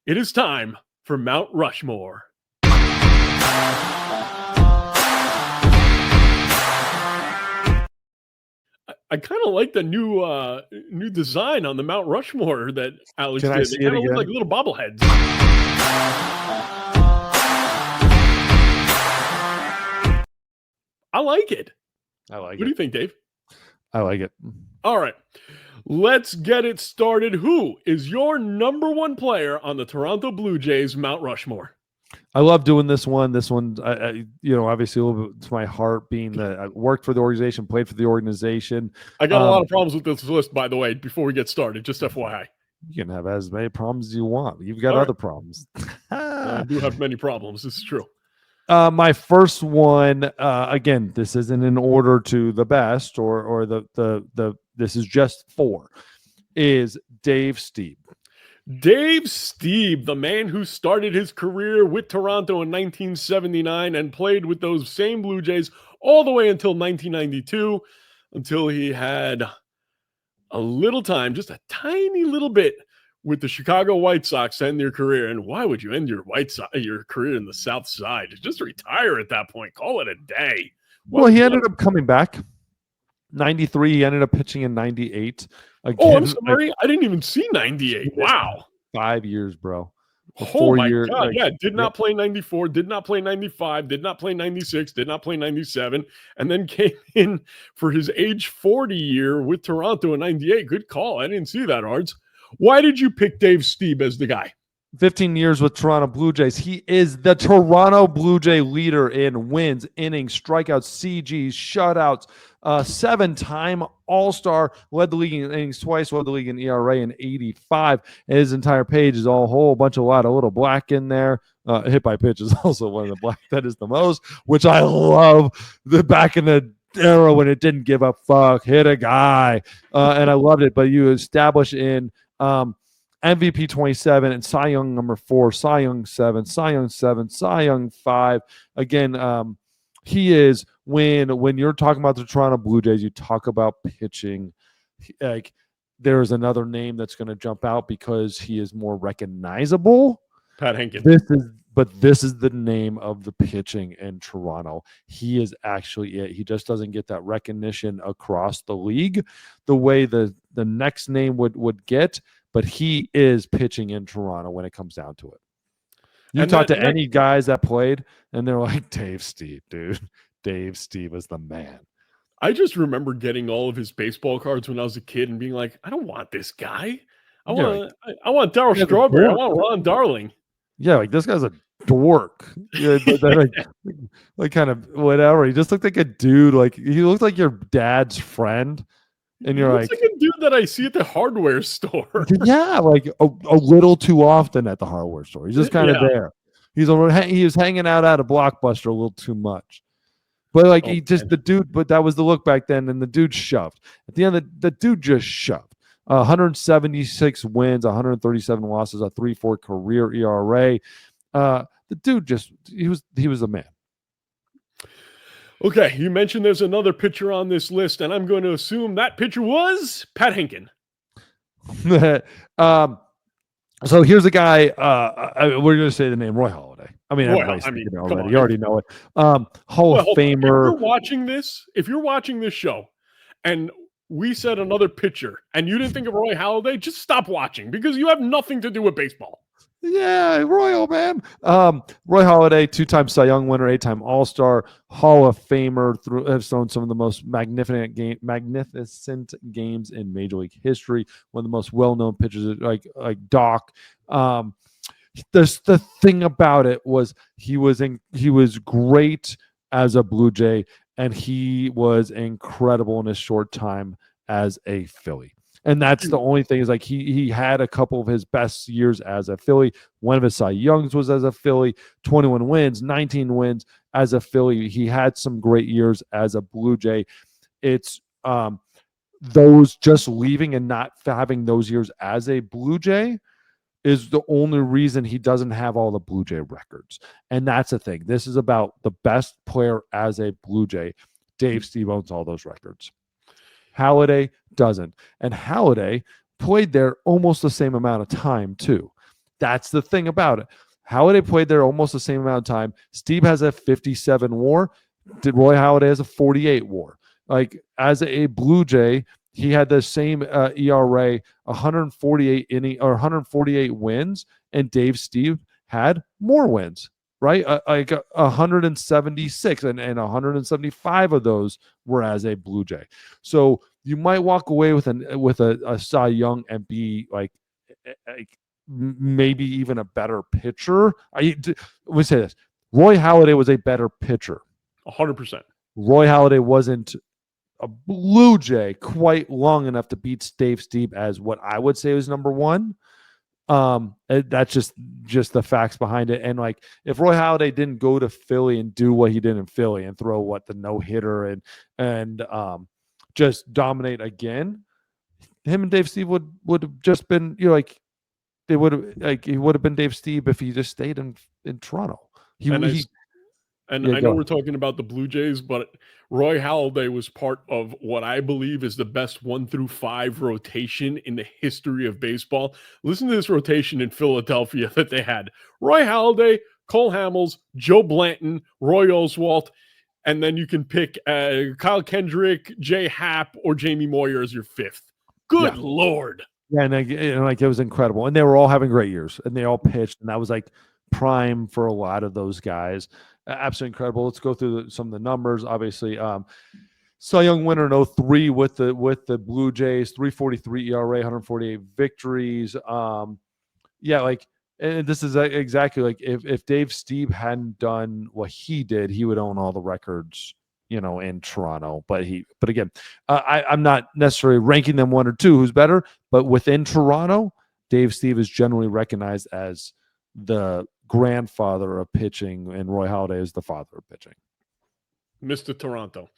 It is time for Mount Rushmore. I kind of like the new design on the Mount Rushmore that Alex Can I did. see They it kind of look again? like little bobbleheads. I like it. I like What do you think, Dave? I like it. All right. Let's get it started. Who is your number one player on the Toronto Blue Jays Mount Rushmore? I love doing this one. This one, obviously a little bit to my heart, being that I worked for the organization, played for the organization. I got a lot of problems with this list, by the way, before we get started, just FYI. You can have as many problems as you want. You've got All right. other problems. I do have many problems. This is true. My first one, again, this isn't in order to the best or the this is just four, is Dave Stieb. Dave Stieb, the man who started his career with Toronto in 1979 and played with those same Blue Jays all the way until 1992, until he had a little time, just a tiny little bit, with the Chicago White Sox to end their career. And why would you end your career in the South Side? Just retire at that point. Call it a day. Well, he ended up coming back. 93, he ended up pitching in 98. Again, oh, I'm sorry. I didn't even see 98. Wow. 5 years, bro. Oh my God. Yeah. Did not play 94, did not play 95, did not play 96, did not play 97, and then came in for his age 40 year with Toronto in 98. Good call. I didn't see that, Ards. Why did you pick Dave Stieb as the guy? 15 years with Toronto Blue Jays. He is the Toronto Blue Jay leader in wins, innings, strikeouts, CGs, shutouts, 7-time All-Star, led the league in innings twice, led the league in ERA in 85. His entire page is all whole bunch of a lot of little black in there. Hit by pitch is also one of the black that is the most, which I love. The back in the era when it didn't give a fuck, hit a guy, and I loved it. But you establish in MVP 27 and Cy Young number 4, Cy Young 7, Cy Young 7, Cy Young 5. Again, he is when you're talking about the Toronto Blue Jays, you talk about pitching. Like there is another name that's going to jump out because he is more recognizable. Pat Henkin. This is the name of the pitching in Toronto. He is actually it. He just doesn't get that recognition across the league the way the next name would get. But he is pitching in Toronto when it comes down to it. You talk to any guys that played, and they're like, Dave Stieb, dude. Dave Stieb is the man. I just remember getting all of his baseball cards when I was a kid and being like, I don't want this guy. I want Darryl Strawberry. I want Ron Darling. Yeah, like this guy's a dork. Yeah, like kind of whatever. He just looked like a dude. Like he looked like your dad's friend. And you're like a dude that I see at the hardware store. Yeah, like a little too often at the hardware store. He's just kind of there. He was hanging out at a Blockbuster a little too much. But like the dude, but that was the look back then, and the dude shoved. At the end, the dude just shoved. 176 wins, 137 losses, a 3.4 career ERA. The dude he was a man. Okay, you mentioned there's another pitcher on this list, and I'm going to assume that pitcher was Pat Henkin. So here's a guy. We're going to say the name Roy Halladay. I mean, everybody's thinking it already. You already know it. Hall of Famer. If you're watching this show, and we said another pitcher, and you didn't think of Roy Halladay, just stop watching because you have nothing to do with baseball. Yeah, Royal man. Roy Halladay, 2-time Cy Young winner, 8-time All-Star, Hall of Famer, has thrown some of the most magnificent games in Major League history. One of the most well-known pitchers, like Doc. The thing about it was he was great as a Blue Jay, and he was incredible in his short time as a Philly. And that's the only thing is like he had a couple of his best years as a Philly. One of his Cy Youngs was as a Philly, 21 wins, 19 wins as a Philly. He had some great years as a Blue Jay. It's those just leaving and not having those years as a Blue Jay is the only reason he doesn't have all the Blue Jay records. And that's the thing. This is about the best player as a Blue Jay. Dave Stieb owns all those records. Halladay doesn't. And Halladay played there almost the same amount of time, too. That's the thing about it. Halladay played there almost the same amount of time. Stieb has a 57 WAR. Did Roy Halladay has a 48 WAR. Like as a Blue Jay, he had the same ERA, 148 inning or 148 wins, and Dave Stieb had more wins, right? Like 176, and 175 of those were as a Blue Jay. So you might walk away with a Cy Young and be like maybe even a better pitcher. Let me say this: Roy Halladay was a better pitcher. 100%. Roy Halladay wasn't a Blue Jay quite long enough to beat Dave Stieb as what I would say was number one. That's just the facts behind it. And like if Roy Halladay didn't go to Philly and do what he did in Philly and throw the no-hitter and just dominate again, him and Dave Stieb would have just been, you know, like they would have, like he would have been Dave Stieb if he just stayed in Toronto. I know we're talking about the Blue Jays, but Roy Halladay was part of what I believe is the best 1 through 5 rotation in the history of baseball. Listen to this rotation in Philadelphia that they had: Roy Halladay, Cole Hamels, Joe Blanton, Roy Oswalt, and then you can pick Kyle Kendrick, Jay Happ, or Jamie Moyer as your fifth. Good Lord. Yeah, and it was incredible. And they were all having great years, and they all pitched, and that was like prime for a lot of those guys. Absolutely incredible. Let's go through some of the numbers. Obviously, Cy Young winner in 03 with the Blue Jays, 3.43 ERA, 148 victories. And this is exactly like if Dave Stieb hadn't done what he did, he would own all the records, you know, in Toronto. But again, I'm not necessarily ranking them 1 or 2 who's better, but within Toronto, Dave Stieb is generally recognized as the grandfather of pitching, and Roy Halladay is the father of pitching. Mr. Toronto.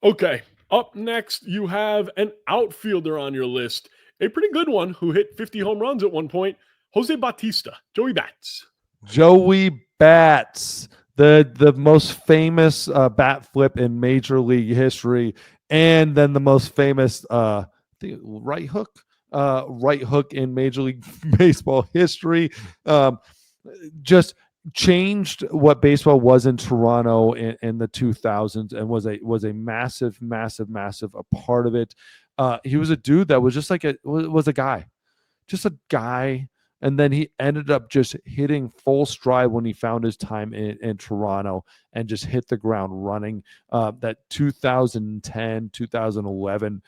Okay, up next, you have an outfielder on your list, a pretty good one who hit 50 home runs at one point, Jose Bautista, Joey Bats. Joey Bats, the most famous bat flip in Major League history, and then the most famous right hook in Major League Baseball history. Just changed what baseball was in Toronto in the 2000s, and was a massive a part of it. He was a dude that was just like was a guy, just a guy. And then he ended up just hitting full stride when he found his time in Toronto and just hit the ground running. That 2010, 2011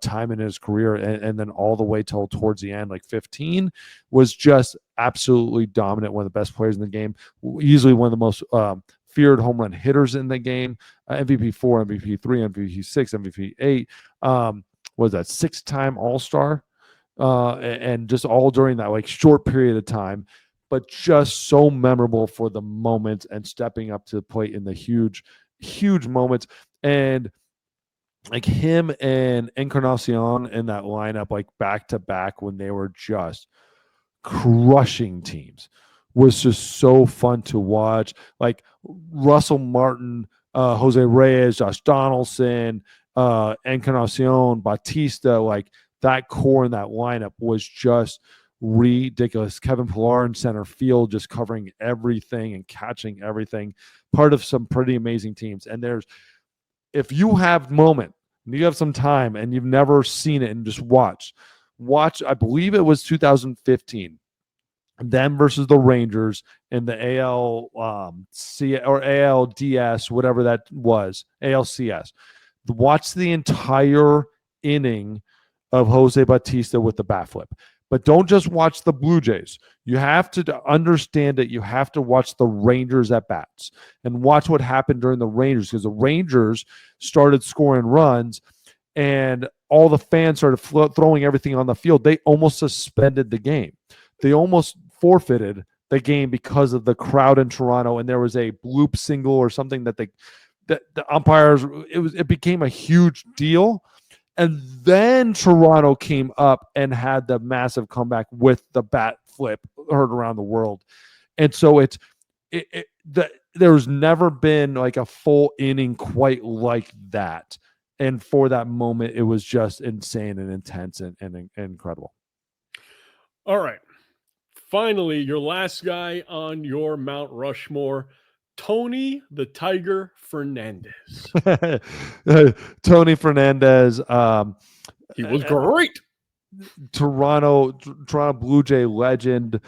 time in his career, and then all the way till towards the end, like 15, was just absolutely dominant. One of the best players in the game, easily one of the most feared home run hitters in the game. MVP 4, MVP 3, MVP 6, MVP 8. Was that 6-time All-Star? And just all during that like short period of time, but just so memorable for the moments and stepping up to the plate in the huge moments. And like him and Encarnacion in that lineup, like back to back when they were just crushing teams, was just so fun to watch. Like Russell Martin, Jose Reyes, Josh Donaldson, Encarnacion, Bautista, like that core in that lineup was just ridiculous. Kevin Pillar in center field, just covering everything and catching everything. Part of some pretty amazing teams. And if you have moment, and you have some time, and you've never seen it, and just watch. I believe it was 2015, them versus the Rangers in the AL or ALDS, whatever that was, ALCS. Watch the entire inning of Jose Bautista with the bat flip. But don't just watch the Blue Jays. You have to understand it. You have to watch the Rangers at bats and watch what happened during the Rangers, because the Rangers started scoring runs and all the fans started throwing everything on the field. They almost suspended the game. They almost forfeited the game because of the crowd in Toronto, and there was a bloop single or something that the umpires, it became a huge deal. And then Toronto came up and had the massive comeback with the bat flip heard around the world. And so there's never been like a full inning quite like that. And for that moment, it was just insane and intense and incredible. All right. finally, your last guy on your Mount Rushmore, Tony the Tiger Fernandez. Tony Fernandez, He was great. Toronto Blue Jay legend.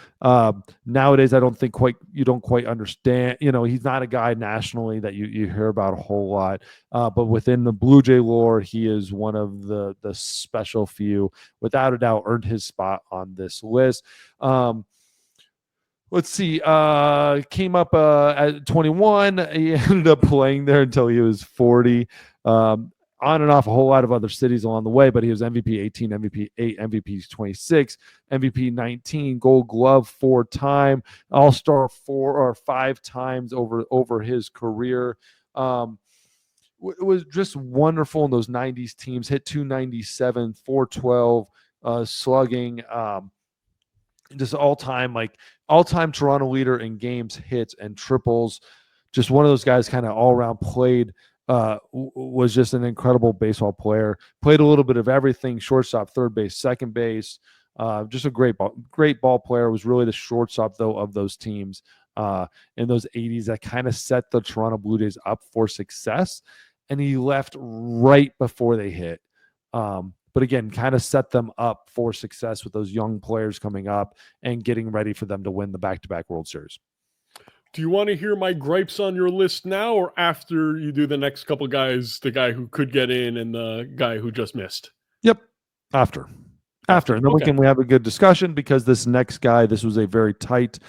Nowadays, I don't think you don't quite understand. He's not a guy nationally that you hear about a whole lot. But within the Blue Jay lore, he is one of the special few. Without a doubt, earned his spot on this list. Let's see. Came up at 21. He ended up playing there until he was 40. On and off a whole lot of other cities along the way, but he was MVP 18, MVP 8, MVP 26, MVP 19, Gold Glove 4-time, All-Star 4 or 5 times over his career. It was just wonderful in those 90s teams. Hit 297, 412, slugging. Just all-time Toronto leader in games, hits, and triples. Just one of those guys, kind of all-around played. Was just an incredible baseball player. Played a little bit of everything: shortstop, third base, second base. Just a great ball player. Was really the shortstop though of those teams in those 80s that kind of set the Toronto Blue Jays up for success. And he left right before they hit. But again, kind of set them up for success with those young players coming up and getting ready for them to win the back-to-back World Series. Do you want to hear my gripes on your list now or after you do the next couple guys, the guy who could get in and the guy who just missed? Yep. After. And then okay. we have a good discussion because this next guy, this was a very tight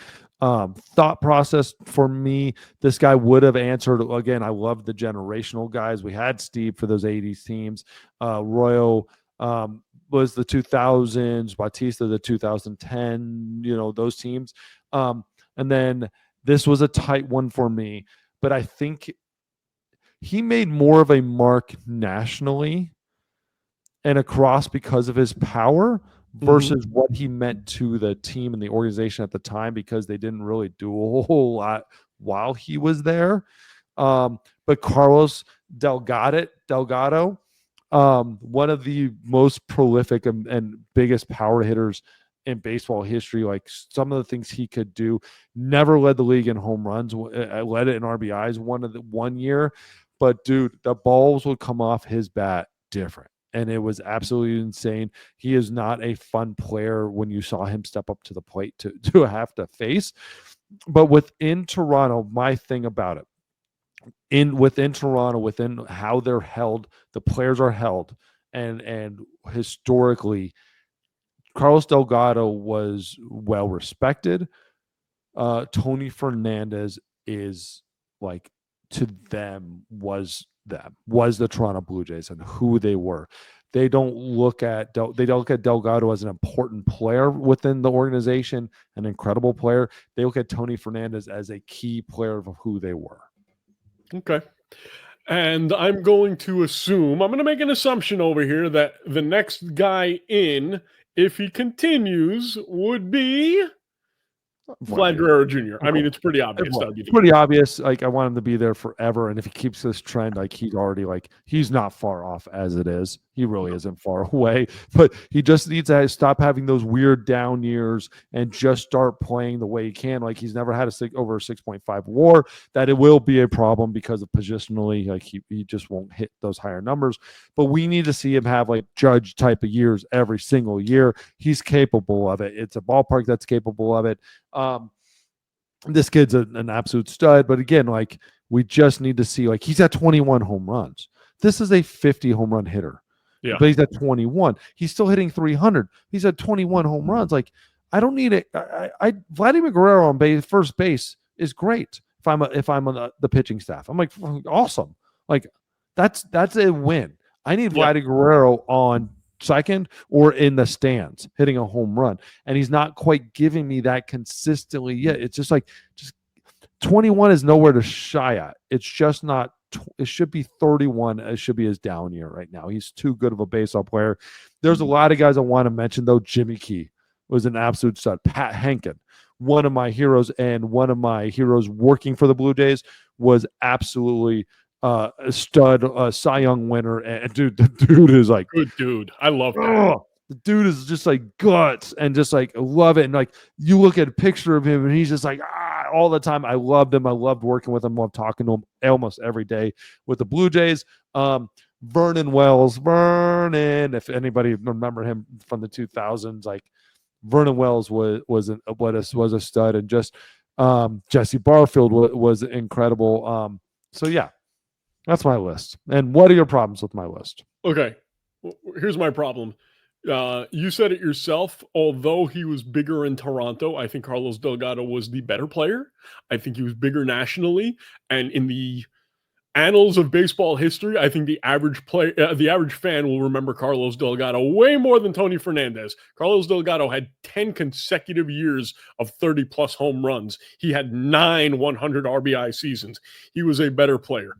thought process for me. This guy would have answered. Again, I love the generational guys. We had Stieb for those 80s teams. Royal was the 2000s, Bautista the 2010, those teams. And then this was a tight one for me, but I think he made more of a mark nationally and across because of his power versus what he meant to the team and the organization at the time, because they didn't really do a whole lot while he was there. But Carlos Delgado, one of the most prolific and biggest power hitters in baseball history. Like some of the things he could do, never led the league in home runs, led it in RBIs one year, but dude, the balls would come off his bat different. And it was absolutely insane. He is not a fun player when you saw him step up to the plate to have to face. But within Toronto, my thing about it, within Toronto, within how they're held, the players are held, and historically, Carlos Delgado was well respected. Tony Fernandez is like, to them was the Toronto Blue Jays and who they were. They don't look at Delgado as an important player within the organization, an incredible player. They look at Tony Fernandez as a key player of who they were. Okay. And I'm going to make an assumption over here that the next guy in, if he continues, would be Vladimir Guerrero Jr. I mean, it's pretty obvious. It's pretty obvious. Like, I want him to be there forever. And if he keeps this trend, like, he's already, like, he's not far off as it is. He really isn't far away. But he just needs to stop having those weird down years and just start playing the way he can. Like, he's never had over a 6.5 WAR. That it will be a problem because of positionally. Like, he just won't hit those higher numbers. But we need to see him have, like, Judge type of years every single year. He's capable of it. It's a ballpark that's capable of it. This kid's an absolute stud, but again, like, we just need to see, like, he's at 21 home runs. This is a 50 home run hitter. Yeah. But he's at 21. He's still hitting 300. He's at 21 home runs. Like, I don't need it. Vladimir Guerrero on first base is great. If I'm on the pitching staff, I'm like, awesome. Like, that's a win. I need Vladimir Guerrero on second or in the stands hitting a home run, and he's not quite giving me that consistently yet. It's just 21 is nowhere to shy at. It's just not. It should be 31. It should be his down year right now. He's too good of a baseball player. There's a lot of guys I want to mention though. Jimmy Key was an absolute stud. Pat Henkin, one of my heroes, and one of my heroes working for the Blue Jays, was absolutely a stud, Cy Young winner. And dude, the dude is like, good dude. I love that. The dude is just like guts and just like love it. And like you look at a picture of him and he's just like all the time. I loved him. I loved working with him. Loved talking to him almost every day with the Blue Jays. Vernon Wells, if anybody remember him from the 2000s, like Vernon Wells was a stud, and just Jesse Barfield was incredible. So yeah, that's my list. And what are your problems with my list? Okay, here's my problem. You said it yourself. Although he was bigger in Toronto, I think Carlos Delgado was the better player. I think he was bigger nationally, and in the annals of baseball history, I think the average fan will remember Carlos Delgado way more than Tony Fernandez. Carlos Delgado had 10 consecutive years of 30-plus home runs. He had 9 100 RBI seasons. He was a better player.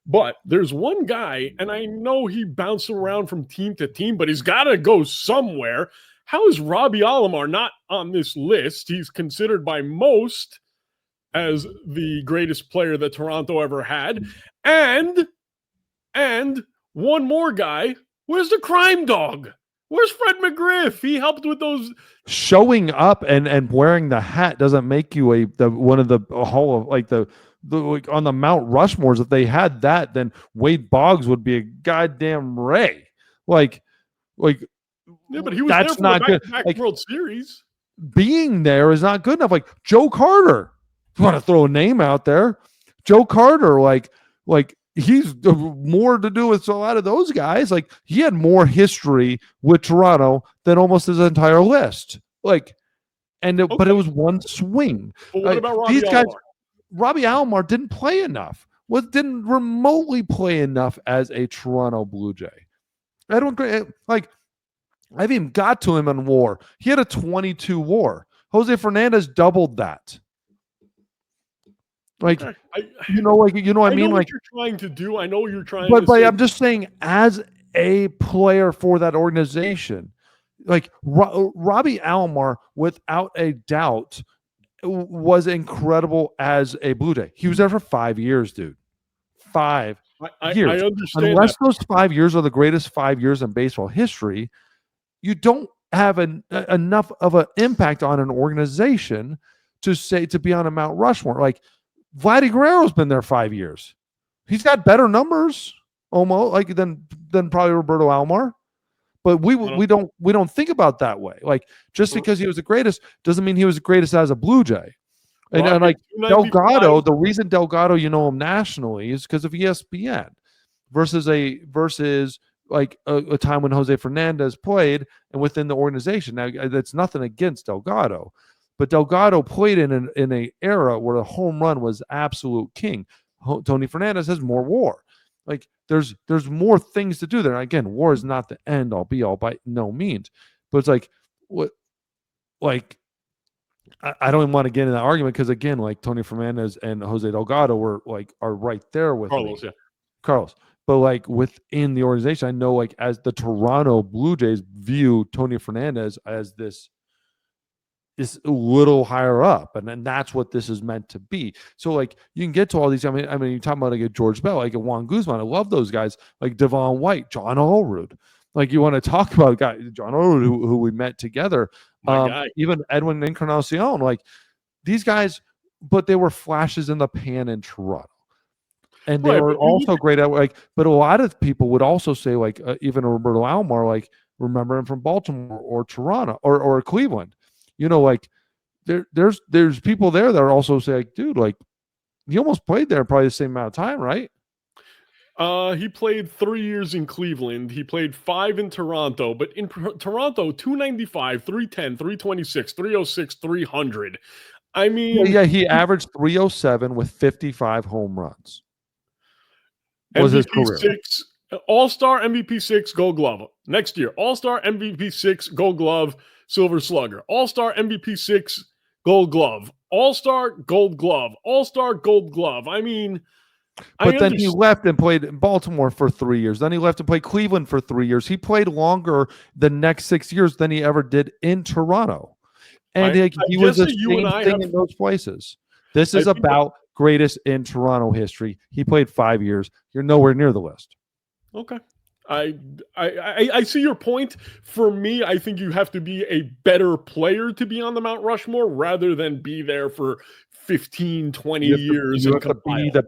But there's one guy, and I know he bounced around from team to team, but he's got to go somewhere. How is Robbie Alomar not on this list? He's considered by most as the greatest player that Toronto ever had. And one more guy. Where's the crime dog? Where's Fred McGriff? He helped with those. Showing up and wearing the hat doesn't make you one of the whole of like the like on the Mount Rushmores. If they had that, then Wade Boggs would be a goddamn Ray. Like yeah, but he was that's there for not the good. back-to-back Like, World Series. being there is not good enough. Like Joe Carter, you want to throw a name out there? Joe Carter, like he's more to do with a lot of those guys. Like he had more history with Toronto than almost his entire list. Like, but it was one swing. But what about Robbie Alomar? Robbie Alomar didn't play enough. Didn't remotely play enough as a Toronto Blue Jay. I don't like. I've even got to him in WAR. He had a 22 WAR. Jose Fernandez doubled that. Like, I what I mean? know like, what you're trying to do. I know what you're trying but, to but say. I'm just saying, as a player for that organization, like Robbie Alomar, without a doubt, was incredible as a Blue Jay. He was there for 5 years, dude. 5 years. I understand. Unless those 5 years are the greatest 5 years in baseball history, you don't have enough of an impact on an organization to be on a Mount Rushmore. Like Vladimir Guerrero's been there 5 years. He's got better numbers almost like than probably Roberto Alomar. But we don't think about that way. Like just because he was the greatest doesn't mean he was the greatest as a Blue Jay. And like Delgado, the reason Delgado him nationally is because of ESPN versus like a time when Jose Fernandez played and within the organization. Now that's nothing against Delgado, but Delgado played in an era where the home run was absolute king. Tony Fernandez has more WAR. Like there's more things to do there. Again, WAR is not the end all be all by no means, but it's like what, like I don't even want to get in that argument because again, like Tony Fernandez and Jose Delgado are right there with Carlos, me. yeah. Carlos. But like within the organization, I know like as the Toronto Blue Jays view Tony Fernandez as this a little higher up, and then that's what this is meant to be. So like you can get to all these. I mean, you're talking about like a George Bell, like a Juan Guzman. I love those guys, like Devon White, John Allrood. Like you want to talk about guy John Allrood who we met together. Even Edwin Encarnacion, like these guys, but they were flashes in the pan in Toronto. And they were also great at but a lot of people would also say like even Roberto Alomar, like remember him from Baltimore or Toronto or Cleveland. Like there's people there that also say like, dude, like he almost played there probably the same amount of time, right? He played 3 years in Cleveland. He played 5 in Toronto, but in Toronto, 295, 310, 326, 306, 300. I mean, yeah, he averaged 307 with 55 home runs. Was his career. 6, All-Star MVP 6, Gold Glove. Next year, All-Star MVP 6, Gold Glove, Silver Slugger. All-Star MVP 6, Gold Glove. All-Star Gold Glove. All-Star Gold Glove. I mean, but then he left and played in Baltimore for 3 years. Then he left and played Cleveland for 3 years. He played longer the next 6 years than he ever did in Toronto. And he was the same thing in those places. This is about greatest in Toronto history. He played 5 years. You're nowhere near the list. Okay. I see your point. For me, I think you have to be a better player to be on the Mount Rushmore rather than be there for 15, 20 years You and have to be compile. the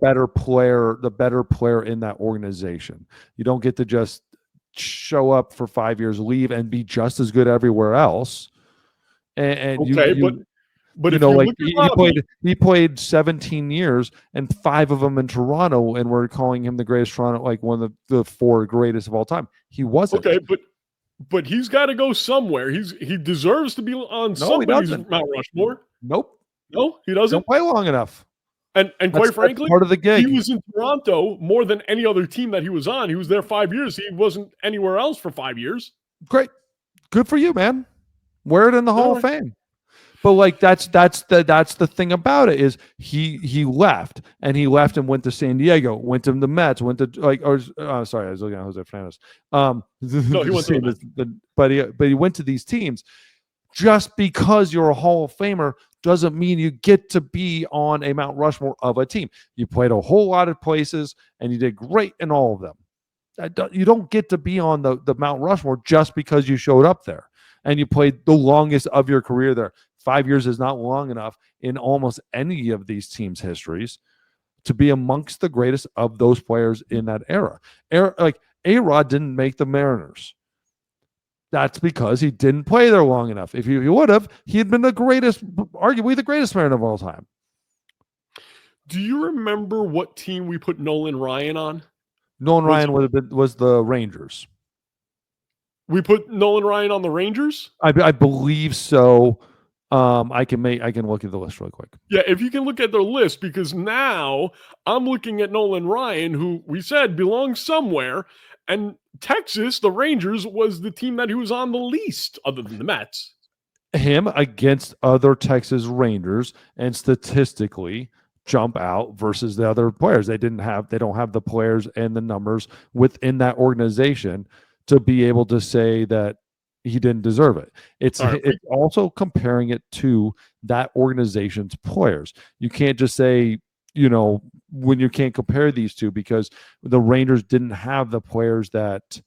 better player in that organization. You don't get to just show up for 5 years, leave, and be just as good everywhere else. And Okay, but if you like look at he played 17 years and 5 of them in Toronto, and we're calling him the greatest Toronto, like one of the 4 greatest of all time. He wasn't. okay, but he's got to go somewhere. He deserves to be on No, he somebody's doesn't. Mount Rushmore. Nope. No, he He doesn't. don't play long enough. And quite That's frankly, part of the he gig. was in Toronto more than any other team that he was on. He was there 5 years. He wasn't anywhere else for 5 years. Great. Good for you, man. Wear it in the Hall of right. Fame. But like that's the thing about it is he left and went to San Diego, went to the Mets, went to sorry, I was looking at Jose Fernandez. No, he went to but he went to these teams. Just because you're a Hall of Famer doesn't mean you get to be on a Mount Rushmore of a team. You played a whole lot of places and you did great in all of them. You don't get to be on the Mount Rushmore just because you showed up there and you played the longest of your career there. 5 years is not long enough in almost any of these teams' histories to be amongst the greatest of those players in that era. Like A-Rod didn't make the Mariners. That's because he didn't play there long enough. If he would have, he'd been arguably the greatest Mariner of all time. Do you remember what team we put Nolan Ryan on? Nolan Ryan was the Rangers. We put Nolan Ryan on the Rangers? I believe so. I can look at the list really quick. Yeah, if you can look at their list, because now I'm looking at Nolan Ryan, who we said belongs somewhere, and Texas, the Rangers, was the team that he was on the least, other than the Mets. Him against other Texas Rangers, and statistically jump out versus the other players. They don't have the players and the numbers within that organization to be able to say that he didn't deserve it. It's also comparing it to that organization's players. You can't just say, when you can't compare these two, because the Rangers didn't have the players that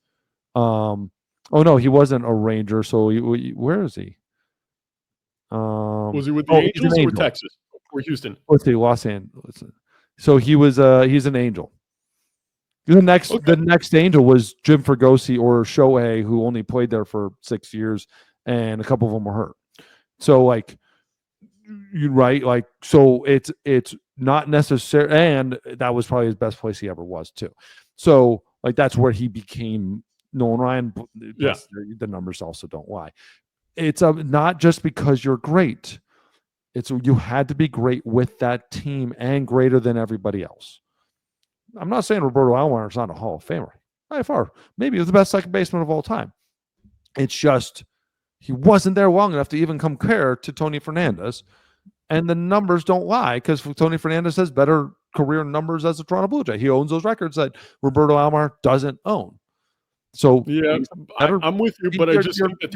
he wasn't a Ranger. So where is he? Was he with the Angels or Texas or Houston? Let's see, Los Angeles. So he's an Angel. The next Angel was Jim Fregosi or Shohei, who only played there for 6 years, and a couple of them were hurt. So so it's not necessary, and that was probably his best place he ever was too. So that's where he became Nolan Ryan. Yeah, the numbers also don't lie. It's not just because you're great. It's you had to be great with that team and greater than everybody else. I'm not saying Roberto Alomar is not a Hall of Famer. By far, maybe he was the best second baseman of all time. It's just he wasn't there long enough to even compare to Tony Fernandez, and the numbers don't lie because Tony Fernandez has better career numbers as a Toronto Blue Jay. He owns those records that Roberto Alomar doesn't own. So yeah, I'm with you, but I just think that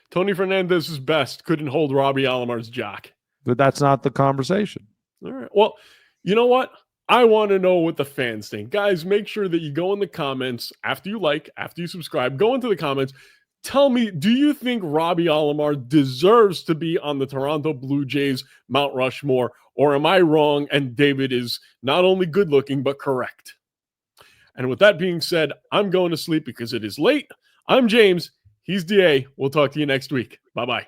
Tony Fernandez's best couldn't hold Robbie Alomar's jack. But that's not the conversation. All right. Well, you know what? I want to know what the fans think. Guys, make sure that you go in the comments after you subscribe, go into the comments. Tell me, do you think Robbie Alomar deserves to be on the Toronto Blue Jays Mount Rushmore, or am I wrong and David is not only good looking, but correct? And with that being said, I'm going to sleep because it is late. I'm James. He's DA. We'll talk to you next week. Bye-bye.